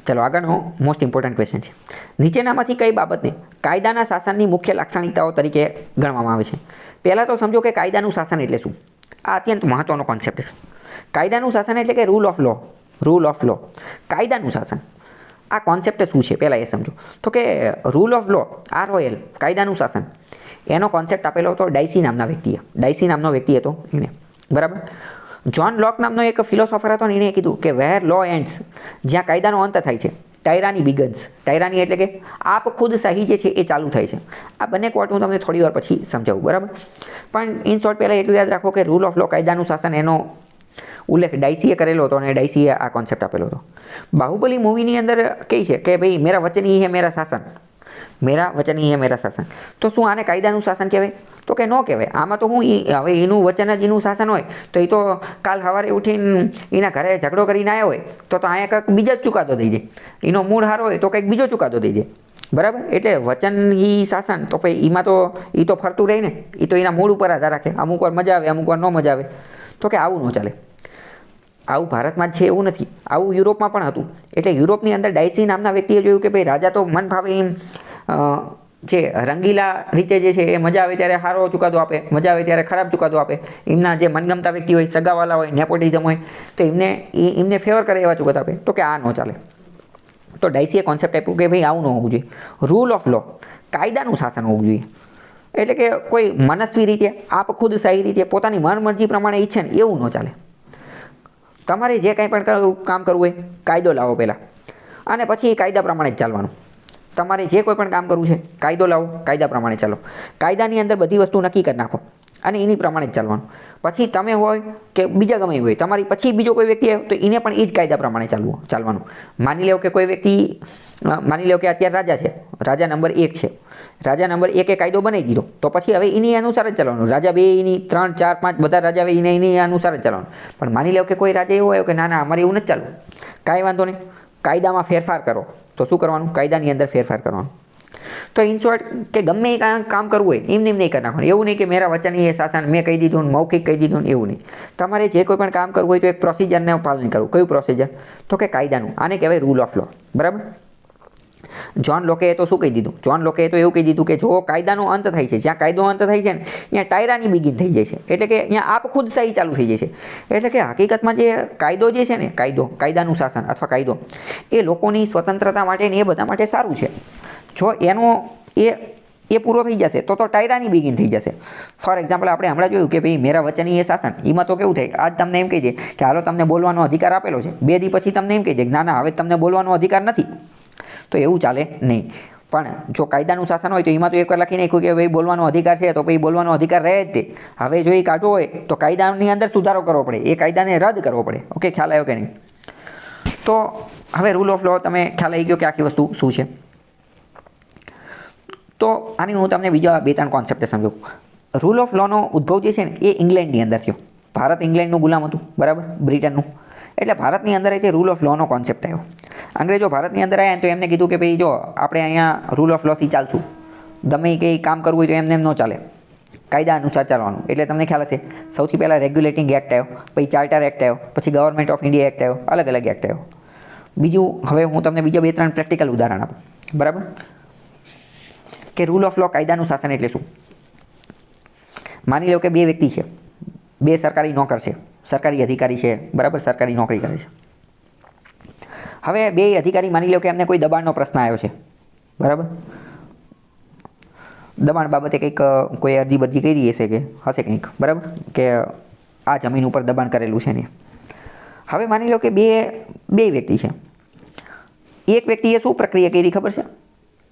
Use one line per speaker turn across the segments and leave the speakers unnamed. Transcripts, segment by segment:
ચલો આગળનો most important question છે, નીચેનામાંથી કઈ બાબતને કાયદાના શાસનની મુખ્ય લાક્ષણિકતાઓ તરીકે ગણવામાં આવે છે? પહેલાં તો સમજો કે કાયદાનું શાસન એટલે શું. આ અત્યંત મહત્વનો કોન્સેપ્ટ છે. કાયદાનું શાસન એટલે કે રૂલ ઓફ લો. કાયદાનું શાસન આ કોન્સેપ્ટ શું છે પહેલાં એ સમજો. તો કે રૂલ ઓફ લો, ROL, કાયદાનું શાસન, એનો કોન્સેપ્ટ આપેલો હતો ડાયસી નામના વ્યક્તિએ. ડાયસી નામનો વ્યક્તિ હતો એને, બરાબર. જ્હોન લોક નામનો એક ફિલોસોફર હતો ને, એણે કીધું કે વેર લો એન્ડ્સ, જ્યાં કાયદાનો અંત થાય છે, ટાયરાની બિગન્સ. ટાયરાની એટલે કે આપ ખુદ શાહી જે છે એ ચાલુ થાય છે. આ બંને કોટ હું તમને થોડી વાર પછી સમજાવું, બરાબર. પણ ઇન શોર્ટ પહેલાં એટલું યાદ રાખો કે રૂલ ઓફ લો, કાયદાનું શાસન, એનો ઉલ્લેખ ડાયસીએ કરેલો હતો અને ડાયસીએ આ કોન્સેપ્ટ આપેલો હતો. બાહુબલી મૂવીની અંદર કહે છે કે ભાઈ મેરા વચન હી હે મેરા શાસન, મેરા વચન હી હે મેરા શાસન. તો શું આને કાયદાનું શાસન કહેવાય? તો કે ન કહેવાય. આમાં તો હું હવે એનું વચન જ એનું શાસન હોય તો એ તો કાલ સવારે ઉઠીને એના ઘરે ઝઘડો કરીને આવ્યો હોય તો અહીંયા કંઈક બીજા જ ચુકાદો થઈ જાય. એનો મૂળ સારો હોય તો કંઈક બીજો ચુકાદો થઈ જાય, બરાબર. એટલે વચન હી શાસન, તો ભાઈ એમાં તો એ તો ફરતું રહે ને, એ તો એના મૂળ ઉપર આધાર રાખે. અમુક વાર મજા આવે, અમુક વાર ન મજા આવે. તો કે આવું ન ચાલે. આવું ભારતમાં જ છે એવું નથી, આવું યુરોપમાં પણ હતું. એટલે યુરોપની અંદર ડાયસી નામના વ્યક્તિએ જોયું કે ભાઈ રાજા તો મન ભાવે એમ જે રંગીલા રીતે જે છે એ મજા આવે ત્યારે સારો ચુકાદો આપે, મજા આવે ત્યારે ખરાબ ચુકાદો આપે. એમના જે મનગમતા વ્યક્તિ હોય, સગાવાલા હોય, નેપોટિઝમ હોય, તો એમને ફેવર કરે એવા ચુકાદા આપે. તો કે આ ન ચાલે. તો ડાયસીએ કોન્સેપ્ટ આપ્યું કે ભાઈ આવું ન હોવું જોઈએ. રૂલ ઓફ લો, કાયદાનું શાસન હોવું જોઈએ. એટલે કે કોઈ મનસ્વી રીતે, આપ ખુદ શાહી રીતે પોતાની મનમરજી પ્રમાણે ઈચ્છે ને એવું ન ચાલે. તમારે જે કંઈ પણ કામ કરવું હોય, કાયદો લાવો પહેલાં, અને પછી એ કાયદા પ્રમાણે જ ચાલવાનું. તમારે જે કોઈ પણ કામ કરવું છે, કાયદો લાવો, કાયદા પ્રમાણે ચાલો. કાયદાની અંદર બધી વસ્તુ નક્કી કરી નાખો અને એની પ્રમાણે જ ચાલવાનું. પછી તમે હોય કે બીજા ગમે હોય, તમારી પછી બીજો કોઈ વ્યક્તિ આવે તો એને પણ એ જ કાયદા પ્રમાણે ચાલવાનું. માની લો કે કોઈ વ્યક્તિ, માની લો કે અત્યારે રાજા છે, રાજા નંબર 1 છે. રાજા નંબર 1 કાયદો બનાવી દીધો, તો પછી હવે એની અનુસાર જ ચાલવાનું. રાજા 2, એની 3, 4, 5 બધા રાજા આવે એની અનુસાર જ ચાલવાનું. પણ માની લો કે કોઈ રાજા એવો આવ્યો કે ના અમારે એવું નથી ચાલવું, કાંઈ વાંધો નહીં, કાયદામાં ફેરફાર કરો. તો શું કરવાનું? કાયદાની અંદર ફેરફાર કરવાનો. તો ઇન શોર્ટ કે ગમે એ કામ કરવું હોય એમને નહીં કરી નાખવાનું. એવું નહીં કે મેરા વચન એ શાસન, મેં કહી દીધું, મૌખિક કહી દીધું ને, એવું નહીં. તમારે જે કોઈ પણ કામ કરવું હોય તો એક પ્રોસિજરને પાલન કરવું. કયું પ્રોસિજર? તો કે કાયદાનું. આને કહેવાય રૂલ ઓફ લો, બરાબર. જ્હોન લોકે તો શું કહી દીધું? જ્હોન લોકે તો એવું કહી દીધું કે જો કાયદાનો અંત થાય છે, જ્યાં કાયદો અંત થાય છે ને ત્યાં ટાયરાની બિગિન થઈ જાય છે. એટલે કે અહીંયા આપ ખુદ શાહી ચાલુ થઈ જાય છે. એટલે કે હકીકતમાં જે કાયદો જે છે ને, કાયદાનું શાસન અથવા કાયદો, એ લોકોની સ્વતંત્રતા માટે ને એ બધા માટે સારું છે. જો એનો એ પૂરો થઈ જશે તો ટાયરાની બિગિન થઈ જશે. ફોર એક્ઝામ્પલ આપણે હમણાં જોયું કે ભાઈ મેરા વચન એ શાસન, એમાં તો કેવું થાય, આજ તમને એમ કહી દે કે હાલો તમને બોલવાનો અધિકાર આપેલો છે, 2 દી પછી તમને એમ કહી દે કે ના હવે તમને બોલવાનો અધિકાર નથી. તો એવું ચાલે નહીં. પણ જો કાયદાનું શાસન હોય તો એમાં તો એકવાર લખી નાખ્યું કે ભાઈ બોલવાનો અધિકાર છે, તો ભાઈ બોલવાનો અધિકાર રહે જ તે. હવે જો એ કાઢવો હોય તો કાયદાની અંદર સુધારો કરવો પડે, એ કાયદાને રદ કરવો પડે. ઓકે, ખ્યાલ આવ્યો કે નહીં? તો હવે રૂલ ઓફ લો તમે ખ્યાલ આવી ગયો કે આખી વસ્તુ શું છે. તો આની હું તમને બીજા 2-3 કોન્સેપ્ટ સમજાવું. રૂલ ઓફ લોનો ઉદ્ભવ જે છે ને એ ઇંગ્લેન્ડની અંદર થયો. ભારત ઇંગ્લેન્ડનું ગુલામ હતું, બરાબર, બ્રિટનનું. એટલે ભારતની અંદર તે રૂલ ઓફ લોનો કોન્સેપ્ટ આવ્યો. અંગ્રેજો ભારતની અંદર આવ્યા તો એમને કીધું કે ભાઈ જો આપણે અહીંયા રૂલ ઓફ લોથી ચાલશું, ગમે કંઈ કામ કરવું હોય તો એમને એમ ન ચાલે, કાયદા અનુસાર ચાલવાનું. એટલે તમને ખ્યાલ હશે સૌથી પહેલાં રેગ્યુલેટિંગ એક્ટ આવ્યો, પછી ચાર્ટર એક્ટ આવ્યો, પછી ગવર્મેન્ટ ઓફ ઇન્ડિયા એક્ટ આવ્યો, અલગ અલગ એક્ટ આવ્યો. બીજું હવે હું તમને બીજા 2-3 પ્રેક્ટિકલ ઉદાહરણ આપું, બરાબર. કે રૂલ ઓફ લો, કાયદાનું શાસન એટલે શું? માની લો કે 2 વ્યક્તિ છે, 2 સરકારી નોકર છે, સરકારી અધિકારી છે, બરાબર, સરકારી નોકરી કરે છે. હવે 2 અધિકારી માની લો કે એમને કોઈ દબાણનો પ્રશ્ન આવ્યો છે, બરાબર. દબાણ બાબતે કંઈક કોઈ અરજી કરી હશે કંઈક, બરાબર, કે આ જમીન ઉપર દબાણ કરેલું છે ને. હવે માની લો કે બે વ્યક્તિ છે. એક વ્યક્તિએ શું પ્રક્રિયા કરી ખબર છે?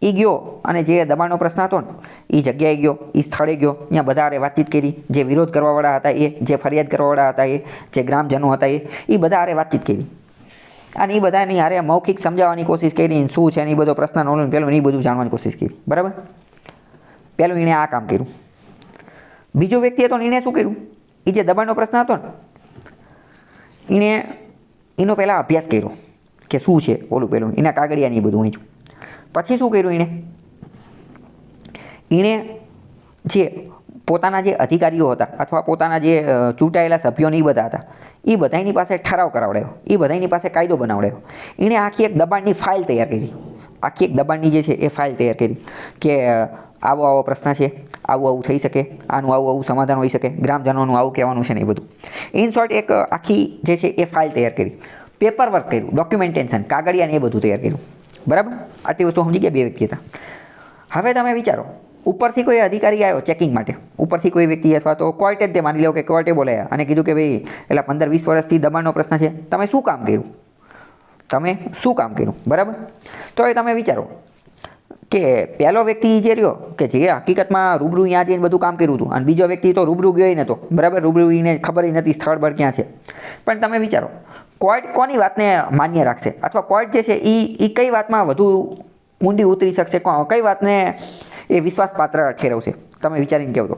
એ ગયો અને જે દબાણનો પ્રશ્ન હતો ને એ જગ્યાએ ગયો, એ સ્થળે ગયો, અહીંયા બધા હારે વાતચીત કરી, જે વિરોધ કરવાવાળા હતા એ, જે ફરિયાદ કરવાવાળા હતા એ, જે ગ્રામજનો હતા એ બધા હારે વાતચીત કરી. અને એ બધાની હારે મૌખિક સમજાવવાની કોશિશ કરી, શું છે ને એ બધો પ્રશ્ન નોંધો પહેલું એ બધું જાણવાની કોશિશ કરી, બરાબર. પહેલું એણે આ કામ કર્યું. બીજો વ્યક્તિ હતો ને એણે શું કર્યું? એ જે દબાણનો પ્રશ્ન હતો ને એનો પહેલાં અભ્યાસ કર્યો કે શું છે ઓલું પેલું, એના કાગળિયાની બધું વાંચ્યું. પછી શું કર્યું એણે જે પોતાના જે અધિકારીઓ હતા અથવા પોતાના જે ચૂંટાયેલા સભ્યોને એ બધા હતા, એ બધાની પાસે ઠરાવ કરાવડાયો, એ બધાની પાસે કાયદો બનાવડાયો. એણે આખી એક દબાણની ફાઇલ તૈયાર કરી, આખી એક દબાણની જે છે એ ફાઇલ તૈયાર કરી કે આવો આવો પ્રશ્ન છે, આવું આવું થઈ શકે, આનું આવું આવું સમાધાન હોઈ શકે, ગ્રામજનોનું આવું કહેવાનું છે ને એ બધું. ઇન શોર્ટ એક આખી જે છે એ ફાઇલ તૈયાર કરી, પેપર વર્ક કર્યું, ડોક્યુમેન્ટેશન, કાગળિયા ને એ બધું તૈયાર કર્યું. બરાબર, આટલી વસ્તુ સમજી ગયા, બે વ્યક્તિ હતા. હવે તમે વિચારો, ઉપરથી કોઈ અધિકારી આવ્યો ચેકિંગ માટે, ઉપરથી કોઈ વ્યક્તિ અથવા તો કોર્ટે જ તે માની લો કે કોર્ટે બોલાયા અને કીધું કે ભાઈ એટલે 15-20 વર્ષથી દબાણનો પ્રશ્ન છે, તમે શું કામ કર્યું, તમે શું કામ કર્યું? બરાબર, તો એ તમે વિચારો કે પહેલો વ્યક્તિ જે રહ્યો કે જે હકીકતમાં રૂબરૂ ત્યાં જઈને બધું કામ કર્યું હતું, અને બીજો વ્યક્તિ તો રૂબરૂ ગયો નહોતો. બરાબર, રૂબરૂ એને ખબર નથી સ્થળ બળ ક્યાં છે. પણ તમે વિચારો, કોર્ટ કોની વાતને માન્ય રાખશે, અથવા કોર્ટ જે છે એ કઈ વાતમાં વધુ ઊંડી ઉતરી શકશે, કઈ વાતને એ વિશ્વાસપાત્ર ઠેરવશે? તમે વિચારીને કહો તો.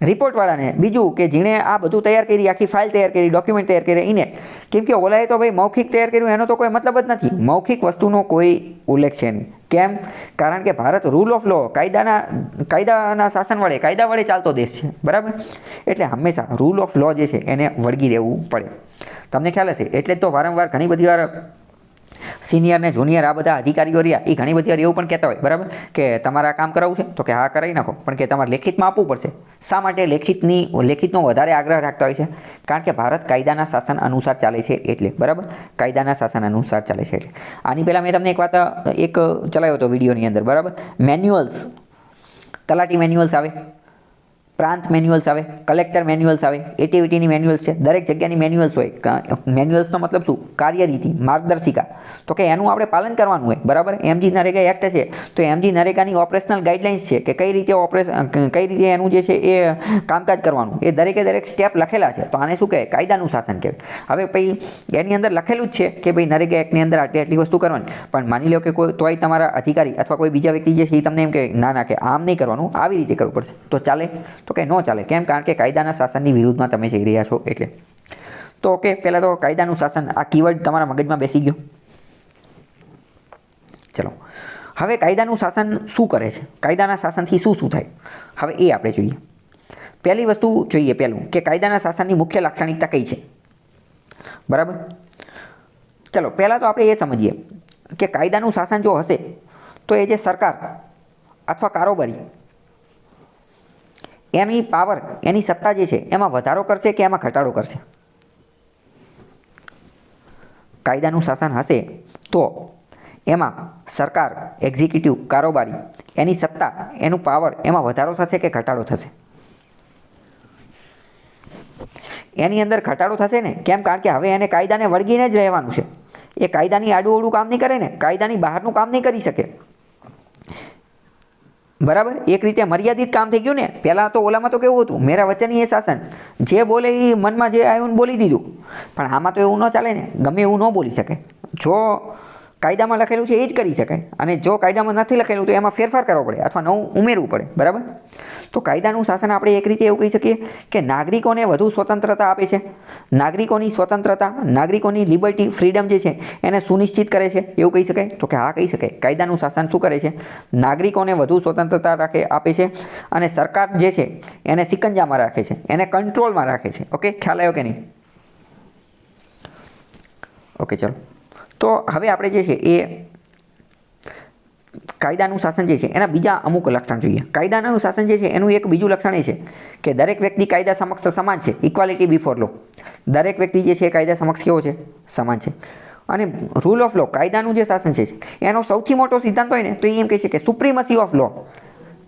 રિપોર્ટવાળાને, બીજું કે જેણે આ બધું તૈયાર કરી, આખી ફાઇલ તૈયાર કરી, ડોક્યુમેન્ટ તૈયાર કરી એને, કેમ કે ઓલાએ તો ભાઈ મૌખિક તૈયાર કર્યું, એનો તો કોઈ મતલબ જ નથી, મૌખિક વસ્તુનો કોઈ ઉલ્લેખ છે નહીં. કેમ? કારણ કે ભારત રૂલ ઓફ લો, કાયદાના શાસન વડે, કાયદા વડે ચાલતો દેશ છે. બરાબર, એટલે હંમેશા રૂલ ઓફ લો જે છે એને વળગી રહેવું પડે. તમને ખ્યાલ હશે, એટલે જ તો વારંવાર ઘણી બધી વાર સિનિયર ને જુનિયર આ બધા અધિકારીઓ રહ્યા એ ઘણી બધી વાર એવું પણ કહેતા હોય, બરાબર, કે તમારે આ કામ કરાવવું છે તો કે હા કરાવી નાખો, પણ કે તમારે લેખિતમાં આપવું પડશે. શા માટે લેખિતનો વધારે આગ્રહ રાખતા હોય છે? કારણ કે ભારત કાયદાના શાસન અનુસાર ચાલે છે એટલે. બરાબર, કાયદાના શાસન અનુસાર ચાલે છે એટલે. આની પહેલાં મેં તમને એક વાત ચલાવ્યો હતો વિડીયોની અંદર. બરાબર, મેન્યુઅલ્સ, તલાટી મેન્યુઅલ્સ આવે, પ્રાંત મેન્યુઅલ્સ આવે, કલેક્ટર મેન્યુઅલ્સ આવે, એટીવીટીની મેન્યુઅલ્સ છે, દરેક જગ્યાની મેન્યુઅલ્સ હોય. મેન્યુઅલ્સનો મતલબ શું? કાર્યરીતિ, માર્ગદર્શિકા. તો કે એનું આપણે પાલન કરવાનું હોય. બરાબર, એમજી નરેગા એક્ટ છે તો એમજી નરેગાની ઓપરેશનલ ગાઈડલાઇન્સ છે કે કઈ રીતે એનું જે છે એ કામકાજ કરવાનું, એ દરેક સ્ટેપ લખેલા છે. તો આને શું કહે? કાયદાનું શાસન કહેવાય. હવે પછી એની અંદર લખેલું જ છે કે ભાઈ નરેગા એક્ટની અંદર આટલી વસ્તુ કરવાની, પણ માની લો કે કોઈ તોય તમારા અધિકારી અથવા કોઈ બીજા વ્યક્તિ જે છે એ તમને એમ કે ના કે આમ નહીં કરવાનું, આવી રીતે કરવું પડશે, તો ચાલે? તો કે ન ચાલે. કેમ? કારણ કે કાયદાના શાસનની વિરુદ્ધમાં તમે જઈ રહ્યા છો એટલે. તો ઓકે, પહેલાં તો કાયદાનું શાસન, આ કીવર્ડ તમારા મગજમાં બેસી ગયો. ચલો, હવે કાયદાનું શાસન શું કરે છે, કાયદાના શાસનથી શું થાય, હવે એ આપણે જોઈએ. પહેલી વસ્તુ જોઈએ, પહેલું કે કાયદાના શાસનની મુખ્ય લાક્ષણિકતા કઈ છે. બરાબર, ચલો પહેલાં તો આપણે એ સમજીએ કે કાયદાનું શાસન જો હશે તો એ જે સરકાર અથવા કારોબારી એની પાવર, એની સત્તા જે છે એમાં વધારો કરશે કે એમાં ઘટાડો કરશે? કાયદાનું શાસન હશે તો એમાં સરકાર, એક્ઝિક્યુટિવ, કારોબારી, એની સત્તા, એનું પાવર, એમાં વધારો થશે કે ઘટાડો થશે? એની અંદર ઘટાડો થશે ને. કેમ? કારણ કે હવે એને કાયદાને વળગીને જ રહેવાનું છે. એ કાયદાની આડું કામ નહીં કરે ને, કાયદાની બહારનું કામ નહીં કરી શકે. બરાબર, એક રીતે મર્યાદિત કામ થઈ ગયું ને. પહેલાં તો ઓલામાં તો કેવું હતું, મેરા વચન એ શાસન, જે બોલે એ મનમાં જે આવ્યું બોલી દીધું. પણ આમાં તો એવું ન ચાલે ને, ગમે એવું ન બોલી શકે. જો કાયદામાં લખેલું છે એ જ કરી શકાય, અને જો કાયદામાં નથી લખેલું તો એમાં ફેરફાર કરવો પડે અથવા નવું ઉમેરવું પડે. બરાબર, તો કાયદાનું શાસન આપણે એક રીતે એવું કહી શકીએ કે નાગરિકોને વધુ સ્વતંત્રતા આપે છે. નાગરિકોની સ્વતંત્રતા, નાગરિકોની લિબર્ટી, ફ્રીડમ જે છે એને સુનિશ્ચિત કરે છે, એવું કહી શકાય? તો કે હા, કહી શકાય. કાયદાનું શાસન શું કરે છે? નાગરિકોને વધુ સ્વતંત્રતા આપે છે, અને સરકાર જે છે એને સિકંજામાં રાખે છે, એને કંટ્રોલમાં રાખે છે. ઓકે, ખ્યાલ આવ્યો કે નહીં? ઓકે, ચલો. તો હવે આપણે જે છે એ કાયદાનું શાસન જે છે એના બીજા અમુક લક્ષણ જોઈએ. કાયદાનું શાસન જે છે એનું એક બીજું લક્ષણ એ છે કે દરેક વ્યક્તિ કાયદા સમક્ષ સમાન છે, ઇક્વાલિટી બિફોર લો. દરેક વ્યક્તિ જે છે કાયદા સમક્ષ કેવો છે? સમાન છે. અને રૂલ ઓફ લો, કાયદાનું જે શાસન છે એનો સૌથી મોટો સિદ્ધાંત હોય ને તો એ એમ કહે છે કે સુપ્રીમસી ઓફ લો.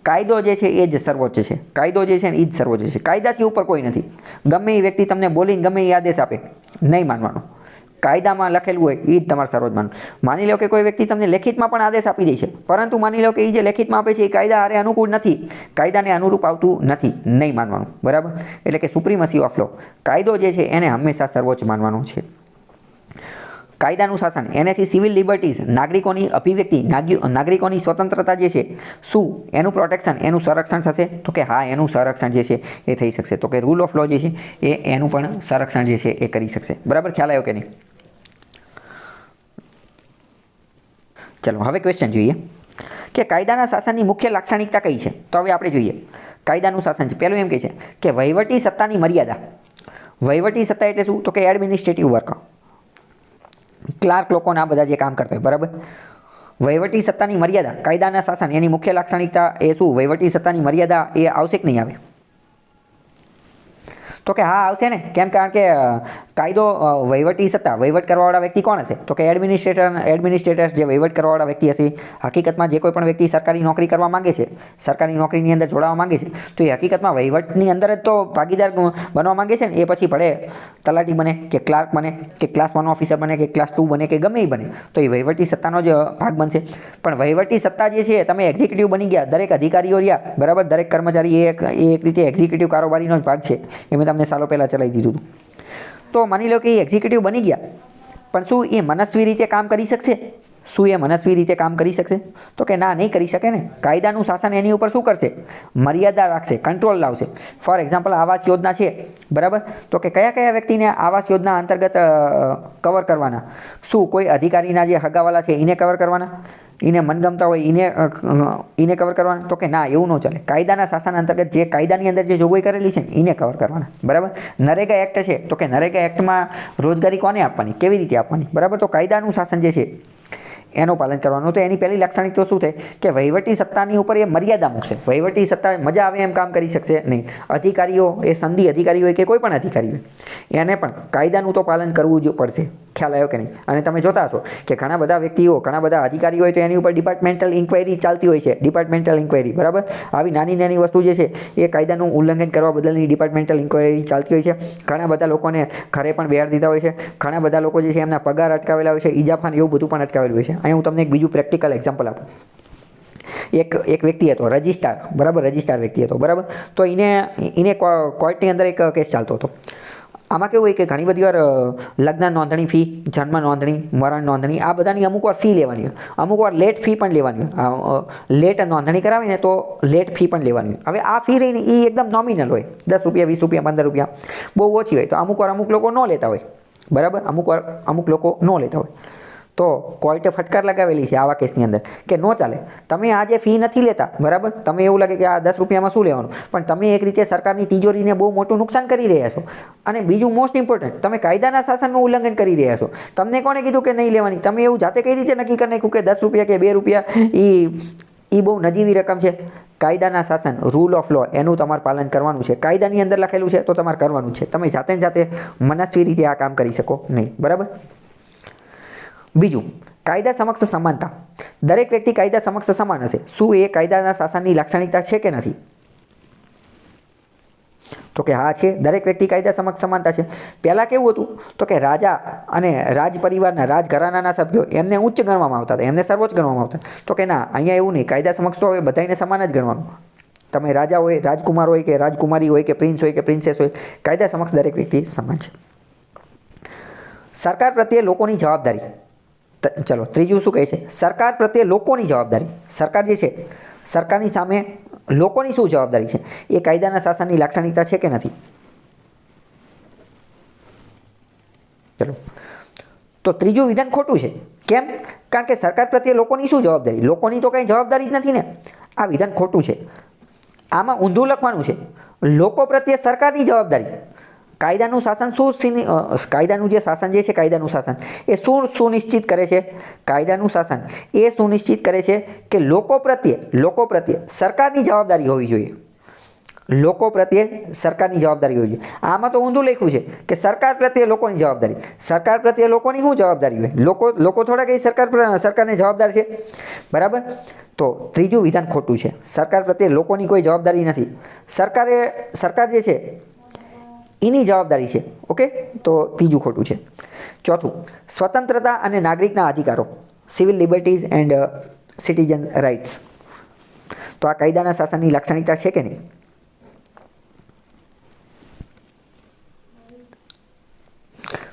કાયદો જે છે એ જ સર્વોચ્ચ છે, કાયદો જે છે ને એ જ સર્વોચ્ચ છે, કાયદાથી ઉપર કોઈ નથી. ગમે એ વ્યક્તિ તમને બોલીને ગમે એ આદેશ આપે, નહીં માનવાનો. કાયદામાં લખેલું હોય એ જ તમારે સર્વોચ્ચ માનવું. માની લો કે કોઈ વ્યક્તિ તમને લેખિતમાં પણ આદેશ આપી દે છે, પરંતુ માની લો કે એ જે લેખિતમાં આપે છે એ કાયદા હારે અનુકૂળ નથી, કાયદાને અનુરૂપ આવતું નથી, નહીં માનવાનું. બરાબર, એટલે કે સુપ્રીમસી ઓફ લો, કાયદો જે છે એને હંમેશા સર્વોચ્ચ માનવાનો છે. કાયદાનું શાસન, એનાથી સિવિલ લિબર્ટીઝ, નાગરિકોની અભિવ્યક્તિ, નાગરિકોની સ્વતંત્રતા જે છે શું એનું પ્રોટેક્શન, એનું સંરક્ષણ થશે? તો કે હા, એનું સંરક્ષણ જે છે એ થઈ શકશે. તો કે રૂલ ઓફ લો જે છે એનું પણ સંરક્ષણ જે છે એ કરી શકશે. બરાબર, ખ્યાલ આવ્યો કે નહીં? ચલો, હવે ક્વેશ્ચન જોઈએ કે કાયદાના શાસનની મુખ્ય લાક્ષણિકતા કઈ છે. તો હવે આપણે જોઈએ કાયદાનું શાસન છે. પહેલું એમ કહે છે કે વહીવટી સત્તાની મર્યાદા. વહીવટી સત્તા એટલે શું? તો કે એડમિનિસ્ટ્રેટિવ વર્ક, ક્લાર્ક લોકોને આ બધા જે કામ કરતા હોય, બરાબર. વહીવટી સત્તાની મર્યાદા, કાયદાના શાસન, એની મુખ્ય લાક્ષણિકતા એ શું? વહીવટી સત્તાની મર્યાદા એ આવશે કે નહીં આવે? તો કે હા આવશે ને. કેમ? કારણ કે કાયદો વહીવટી સત્તા, વહીવટ કરવાવાળા વ્યક્તિ કોણ હશે? તો કે એડમિનિસ્ટ્રેટર જે વહીવટ કરવાવાળા વ્યક્તિ હશે. હકીકતમાં જે કોઈ પણ વ્યક્તિ સરકારી નોકરી કરવા માંગે છે, સરકારી નોકરીની અંદર જોડાવા માંગે છે, તો એ હકીકતમાં વહીવટની અંદર જ તો ભાગીદાર બનવા માંગે છે ને. એ પછી ભલે તલાટી બને કે ક્લાર્ક બને કે ક્લાસ 1 ઓફિસર બને કે ક્લાસ 2 બને કે ગમે એ બને, તો એ વહીવટી સત્તાનો જ ભાગ બનશે. પણ વહીવટી સત્તા જે છે, તમે એક્ઝિક્યુટિવ બની ગયા, દરેક અધિકારીઓ રહ્યા, બરાબર, દરેક કર્મચારી એ એક રીતે એક્ઝિક્યુટિવ કારોબારીનો જ ભાગ છે. એ મેં તમને સાલો પહેલાં ચલાવી દીધું હતું. તો માની લો કે એ એક્ઝિક્યુટિવ બની ગયા, પણ શું એ મનસ્વી રીતે કામ કરી શકશે? શું એ મનસ્વી રીતે કામ કરી શકશે? તો કે ના, નહીં કરી શકે ને. કાયદાનું શાસન એની ઉપર શું કરશે? મર્યાદા રાખશે, કંટ્રોલ લાવશે. ફોર એક્ઝામ્પલ, આવાસ યોજના છે, બરાબર, તો કે કયા કયા વ્યક્તિને આવાસ યોજના અંતર્ગત કવર કરવાના? શું કોઈ અધિકારીના જે હગાવાલા છે એને કવર કરવાના? એને મનગમતા હોય એને કવર કરવાના? તો કે ના, એવું ન ચાલે. કાયદાના શાસન અંતર્ગત જે કાયદાની અંદર જે જોગવાઈ કરેલી છે એને કવર કરવાના, બરાબર. નરેગા એક્ટ છે, તો કે નરેગા એક્ટમાં રોજગારી કોને આપવાની, કેવી રીતે આપવાની, બરાબર. તો કાયદાનું શાસન જે છે એનું પાલન કરવાનું. તો એની પહેલી લાક્ષણિકતા શું થાય કે વહીવટી સત્તાની ઉપર એ મર્યાદા મૂકશે. વહીવટી સત્તા મજા આવે એમ કામ કરી શકશે નહીં. અધિકારીઓ, એ સંધિ અધિકારી હોય કે કોઈ પણ અધિકારી હોય, એને પણ કાયદાનું તો પાલન કરવું જ પડશે. ખ્યાલ આવ્યો કે નહીં? અને તમે જોતા હશો કે ઘણા બધા વ્યક્તિઓ, ઘણા બધા અધિકારીઓ હોય તો એની ઉપર ડિપાર્ટમેન્ટલ ઇન્ક્વાયરી ચાલતી હોય છે. ડિપાર્ટમેન્ટલ ઇન્ક્વાયરી, બરાબર. આવી નાની નાની વસ્તુ જે છે એ કાયદાનું ઉલ્લંઘન કરવા બદલની ડિપાર્ટમેન્ટલ ઇન્ક્વાયરી ચાલતી હોય છે. ઘણા બધા લોકોને ઘરે પણ બેહાડી દીધા હોય છે. ઘણા બધા લોકો જે છે એમના પગાર અટકાવેલા હોય છે, ઈજાફાન એવું બધું પણ અટકાવેલું હોય છે. અહીં હું તમને એક બીજું પ્રેક્ટિકલ એક્ઝામ્પલ આપું. એક વ્યક્તિ હતો, રજિસ્ટ્રાર, બરાબર, રજિસ્ટ્રાર વ્યક્તિ હતો, બરાબર. તો એને કોર્ટની અંદર એક કેસ ચાલતો હતો. આમાં કેવું હોય કે ઘણી બધી વાર લગ્ન નોંધણી ફી, જન્મ નોંધણી, મરણ નોંધણી, આ બધાની અમુક વાર ફી લેવાની હોય, અમુક વાર લેટ ફી પણ લેવાની હોય. લેટ નોંધણી કરાવીને તો લેટ ફી પણ લેવાની હોય. હવે આ ફી રહીને એ એકદમ નોમિનલ હોય, 10 રૂપિયા, 20 રૂપિયા, 15 રૂપિયા, બહુ ઓછી હોય. તો અમુક વાર અમુક લોકો ન લેતા હોય, બરાબર, અમુક વાર અમુક લોકો ન લેતા હોય. તો કોર્ટે ફટકાર લગાવેલી છે આવા કેસની અંદર કે ન ચાલે. તમે આ જે ફી નથી લેતા, બરાબર, તમે એવું લાગે કે આ 10 રૂપિયામાં શું લેવાનું, પણ તમે એક રીતે સરકારની તિજોરીને બહુ મોટું નુકસાન કરી રહ્યા છો. અને બીજું મોસ્ટ ઇમ્પોર્ટન્ટ, તમે કાયદાના શાસનનું ઉલ્લંઘન કરી રહ્યા છો. તમને કોણે કીધું કે નહીં લેવાની? તમે એવું જાતે કઈ રીતે નક્કી કરી નાખ્યું કે 10 રૂપિયા કે 2 રૂપિયા એ બહુ નજીવી રકમ છે? કાયદાના શાસન, રૂલ ઓફ લો, એનું તમારે પાલન કરવાનું છે. કાયદાની અંદર લખેલું છે તો તમારે કરવાનું છે. તમે જાતે મનસ્વી રીતે આ કામ કરી શકો નહીં, બરાબર. બીજું, કાયદા સમક્ષ સમાનતા. દરેક વ્યક્તિ કાયદા સમક્ષ સમાન હશે. શું એ કાયદાના શાસનની લાક્ષણિકતા છે કે નથી? તો કે હા છે. દરેક વ્યક્તિ કાયદા સમક્ષ સમાનતા છે. પહેલાં કેવું હતું? તો કે રાજા અને રાજ પરિવારના, રાજઘરાનાના સભ્યો, એમને ઉચ્ચ ગણવામાં આવતા હતા, એમને સર્વોચ્ચ ગણવામાં આવતા. તો કે ના, અહીંયા એવું નહીં. કાયદા સમક્ષ તો હવે બધાને સમાન જ ગણવાનું. તમે રાજા હોય, રાજકુમાર હોય કે રાજકુમારી હોય કે પ્રિન્સ હોય કે પ્રિન્સેસ હોય, કાયદા સમક્ષ દરેક વ્યક્તિ સમાન છે. સરકાર પ્રત્યે લોકોની જવાબદારી. ચલો, ત્રીજું શું કહે છે? સરકાર પ્રત્યે લોકોની જવાબદારી. સરકાર જે છે, સરકારની સામે લોકોની શું જવાબદારી છે? એ કાયદાના શાસનની લાક્ષણિકતા છે કે નથી? ચલો, તો ત્રીજું વિધાન ખોટું છે. કેમ? કારણ કે સરકાર પ્રત્યે લોકોની શું જવાબદારી? લોકોની તો કંઈ જવાબદારી જ નથી ને. આ વિધાન ખોટું છે. આમાં ઊંધું લખવાનું છે. લોકો પ્રત્યે સરકારની જવાબદારી. કાયદાનું શાસન કાયદાનું જે શાસન જે છે, કાયદાનું શાસન એ શું સુનિશ્ચિત કરે છે? કાયદાનું શાસન એ સુનિશ્ચિત કરે છે કે લોકો પ્રત્યે સરકારની જવાબદારી હોવી જોઈએ. લોકો પ્રત્યે સરકારની જવાબદારી હોવી જોઈએ. આમાં તો ઊંધું લખ્યું છે કે સરકાર પ્રત્યે લોકોની જવાબદારી. સરકાર પ્રત્યે લોકોની શું જવાબદારી હોય? લોકો થોડા કંઈ સરકારને જવાબદાર છે, બરાબર. તો ત્રીજું વિધાન ખોટું છે. સરકાર પ્રત્યે લોકોની કોઈ જવાબદારી નથી. સરકાર જે છે એની જવાબદારી છે. ઓકે, તો ત્રીજું ખોટું છે. ચોથું, સ્વતંત્રતા અને નાગરિકના અધિકારો, civil liberties and citizen rights. તો આ કાયદાના શાસનની લાક્ષણિકતા છે કે નહીં?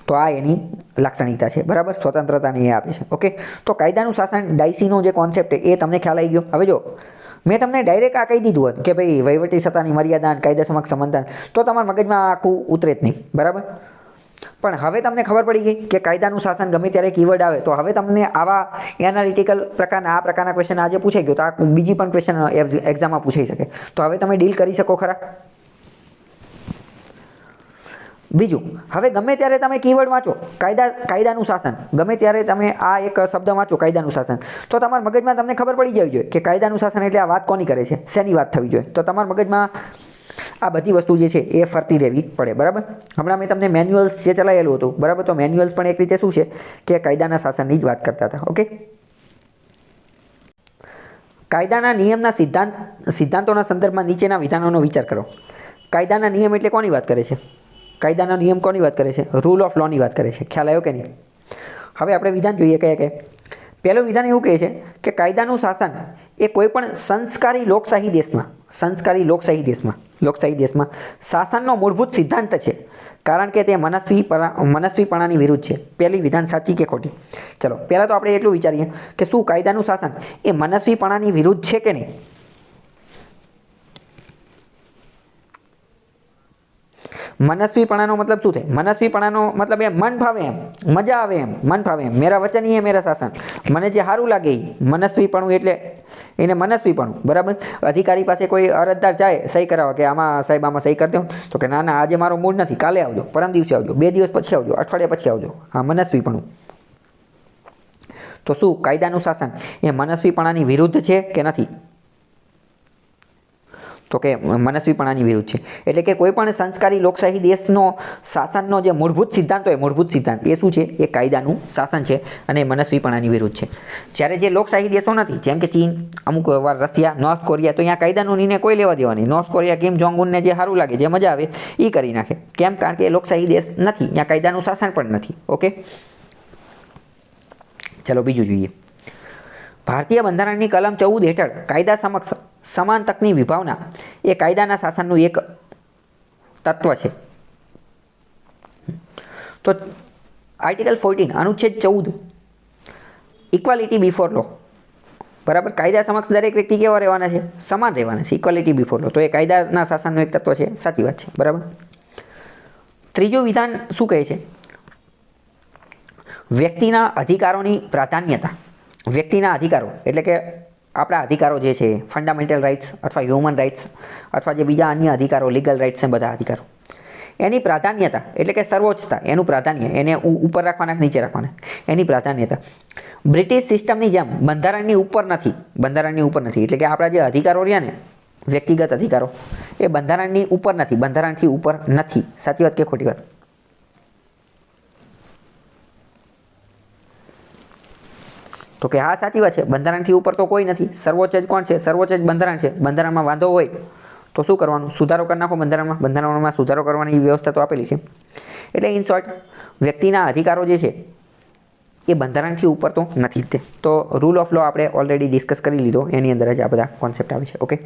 તો આ એની લાક્ષણિકતા છે, બરાબર. સ્વતંત્રતાને એ આપે છે. ઓકે, તો કાયદાનું શાસન, ડાયસીનો જે કોન્સેપ્ટ એ તમને ખ્યાલ આવી ગયો. હવે જો મેં તમને ડાયરેક્ટ આ કહી દીધું હોત કે ભાઈ વહીવટી સત્તાની મર્યાદા અને કાયદા સમક્ષ સમાનતા, તો તમારા મગજમાં આખું ઉતરે જ નહીં, બરાબર. પણ હવે તમને ખબર પડી ગઈ કે કાયદાનું શાસન ગમે ત્યારે કીવર્ડ આવે તો હવે તમને આવા એનાલિટિકલ પ્રકારના આ પ્રકારના ક્વેશ્ચન આજે પૂછાઈ ગયો તો આ બીજી પણ ક્વેશ્ચન એક્ઝામમાં પૂછાઈ શકે. તો હવે તમે ડીલ કરી શકો ખરા. બીજું, હવે ગમે ત્યારે તમે કીવર્ડ વાંચો કાયદાનું શાસન, ગમે ત્યારે તમે આ એક શબ્દ વાંચો કાયદાનું શાસન, તો તમારા મગજમાં તમને ખબર પડી જવી જોઈએ કે કાયદાનું શાસન એટલે આ વાત કોની કરે છે, શેની વાત થવી જોઈએ. તો તમારા મગજમાં આ બધી વસ્તુ જે છે એ ફરતી રહેવી પડે. બરાબર. હમણાં મેં તમને મેન્યુઅલ્સ જે ચલાવેલું હતું, બરાબર, તો મેન્યુઅલ્સ પણ એક રીતે શું છે કે કાયદાના શાસનની જ વાત કરતા હતા. ઓકે. કાયદાના નિયમના સિદ્ધાંતોના સંદર્ભમાં નીચેના વિધાનોનો વિચાર કરો. કાયદાના નિયમ એટલે કોની વાત કરે છે? કાયદાનો નિયમ કોની વાત કરે છે? રૂલ ઓફ લોની વાત કરે છે. ખ્યાલ આવ્યો કે નહીં? હવે આપણે વિધાન જોઈએ કયા કયા. પહેલું વિધાન એવું કહે છે કે કાયદાનું શાસન એ કોઈ પણ સંસ્કારી લોકશાહી દેશમાં શાસનનો મૂળભૂત સિદ્ધાંત છે, કારણ કે તે મનસ્વીપણાની વિરુદ્ધ છે. પહેલી વિધાન સાચી કે ખોટી? ચલો પહેલાં તો આપણે એટલું વિચારીએ કે શું કાયદાનું શાસન એ મનસ્વીપણાની વિરુદ્ધ છે કે નહીં? મનસ્વીપણાનો મતલબ શું થાય? મનસ્વીપણાનો મતલબ એમ મન ફાવે એમ, મજા આવે એમ, મન ફાવે એમ, મેરા વચન હી મેરા શાસન, મને જે સારું લાગે એ મનસ્વીપણું, એટલે એને મનસ્વીપણું. બરાબર. અધિકારી પાસે કોઈ અરજદાર જાય સહી કરાવવા કે આમાં સાહેબ આમાં સહી કરી દઉં, તો કે ના ના આજે મારો મૂડ નથી, કાલે આવજો, પરમ દિવસે આવજો, 2 દિવસ પછી આવજો, અઠવાડિયા પછી આવજો. આ મનસ્વીપણું. તો શું કાયદાનું શાસન એ મનસ્વીપણાની વિરુદ્ધ છે કે નથી? તો કે મનસ્વીપણાની વિરુદ્ધ છે. એટલે કે કોઈ પણ સંસ્કારી લોકશાહી દેશનો શાસનનો જે મૂળભૂત સિદ્ધાંત હોય, મૂળભૂત સિદ્ધાંત એ શું છે? એ કાયદાનું શાસન છે અને મનસ્વીપણાની વિરુદ્ધ છે. જ્યારે જે લોકશાહી દેશો નથી, જેમ કે ચીન, અમુક વાર રશિયા, નોર્થ કોરિયા, તો અહીંયા કાયદાનો નિર્ણય કોઈ લેવા દેવા નહીં. નોર્થ કોરિયા કિમ જોંગ ઉનને જે સારું લાગે, જે મજા આવે એ કરી નાખે. કેમ? કારણ કે એ લોકશાહી દેશ નથી, ત્યાં કાયદાનું શાસન પણ નથી. ઓકે. ચલો બીજું જોઈએ. ભારતીય બંધારણની કલમ 14 હેઠળ કાયદા સમક્ષ સમાન તકની વિભાવના એ કાયદાના શાસનનું એક તત્વ છે. તો આર્ટિકલ 14 અનુચ્છેદ 14 ઇક્વાલિટી બિફોર લો. બરાબર. કાયદા સમક્ષ દરેક વ્યક્તિ કેવા રહેવાના છે? સમાન રહેવાના છે. ઇક્વાલિટી બિફોર લો. તો એ કાયદાના શાસનનું એક તત્વ છે. સાચી વાત છે. બરાબર. ત્રીજું વિધાન શું કહે છે? વ્યક્તિના અધિકારોની પ્રાધાન્યતા. વ્યક્તિના અધિકારો એટલે કે આપણા અધિકારો જે છે, ફંડામેન્ટલ રાઇટ્સ અથવા હ્યુમન રાઇટ્સ અથવા જે બીજા અન્ય અધિકારો, લીગલ રાઇટ્સ છે, બધા અધિકારો, એની પ્રાધાન્યતા એટલે કે સર્વોચ્ચતા, એનું પ્રાધાન્ય, એને ઉપર રાખવાના કે નીચે રાખવાના, એની પ્રાધાન્યતા બ્રિટિશ સિસ્ટમની જેમ બંધારણની ઉપર નથી. બંધારણની ઉપર નથી એટલે કે આપણા જે અધિકારો રહ્યા ને, વ્યક્તિગત અધિકારો, એ બંધારણની ઉપર નથી, બંધારણથી ઉપર નથી. સાચી વાત કે ખોટી વાત? તો કે હા સાચી વાત છે. બંધારણથી ઉપર તો કોઈ નથી. સર્વોચ્ચ જ કોણ છે? સર્વોચ્ચ જ બંધારણ છે. બંધારણમાં વાંધો હોય તો શું કરવાનું? સુધારો કરી નાખો બંધારણમાં. બંધારણમાં સુધારો કરવાની વ્યવસ્થા તો આપેલી છે. એટલે ઇન શોર્ટ વ્યક્તિના અધિકારો જે છે એ બંધારણથી ઉપર તો નથી જ તે. તો રૂલ ઓફ લો આપણે ઓલરેડી ડિસ્કસ કરી લીધો, એની અંદર જ આ બધા કોન્સેપ્ટ આવે છે. ઓકે.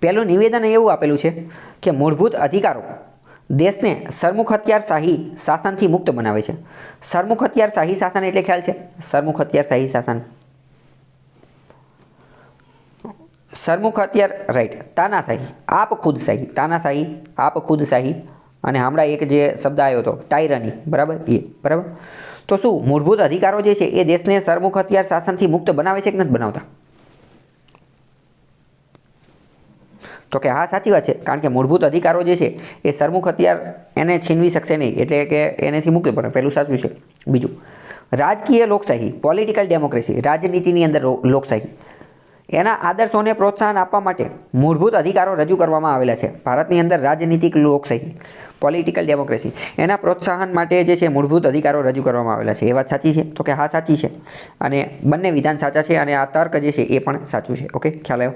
પહેલું નિવેદન એવું આપેલું છે કે મૂળભૂત અધિકારો દેશને સરમુખ હથિયારશાહી શાસનથી મુક્ત બનાવે છે. સરમુખ હથિયારશાહી શાસન એટલે ખ્યાલ છે? સરમુખ હથિયારશાહી શાસન, સરમુખ હથિયાર, રાઈટ. તાનાશાહી, આપ ખુદશાહી, તાનાશાહી, આપ ખુદશાહી, અને હમણાં એક જે શબ્દ આવ્યો હતો ટાયરની, બરાબર, એ. બરાબર. તો શું મૂળભૂત અધિકારો જે છે એ દેશને સરમુખ હથિયાર શાસનથી મુક્ત બનાવે છે કે નથી બનાવતા? તો કે હા સાચી વાત છે. કારણ કે મૂળભૂત અધિકારો જે છે એ સરમુખ હથિયાર એને છીનવી શકશે નહીં, એટલે કે એનેથી મુક્ત પડે. પહેલું સાચું છે. બીજું, રાજકીય લોકશાહી, પોલિટિકલ ડેમોક્રેસી, રાજનીતિની અંદર લોકશાહી, એના આદર્શોને પ્રોત્સાહન આપવા માટે મૂળભૂત અધિકારો રજૂ કરવામાં આવેલા છે. ભારતની અંદર રાજનીતિક લોકશાહી, પોલિટિકલ ડેમોક્રેસી, એના પ્રોત્સાહન માટે જે છે મૂળભૂત અધિકારો રજૂ કરવામાં આવેલા છે. એ વાત સાચી છે? તો કે હા સાચી છે. અને બંને વિધાન સાચા છે અને આ તર્ક જે છે એ પણ સાચું છે. ઓકે, ખ્યાલ આવ્યો?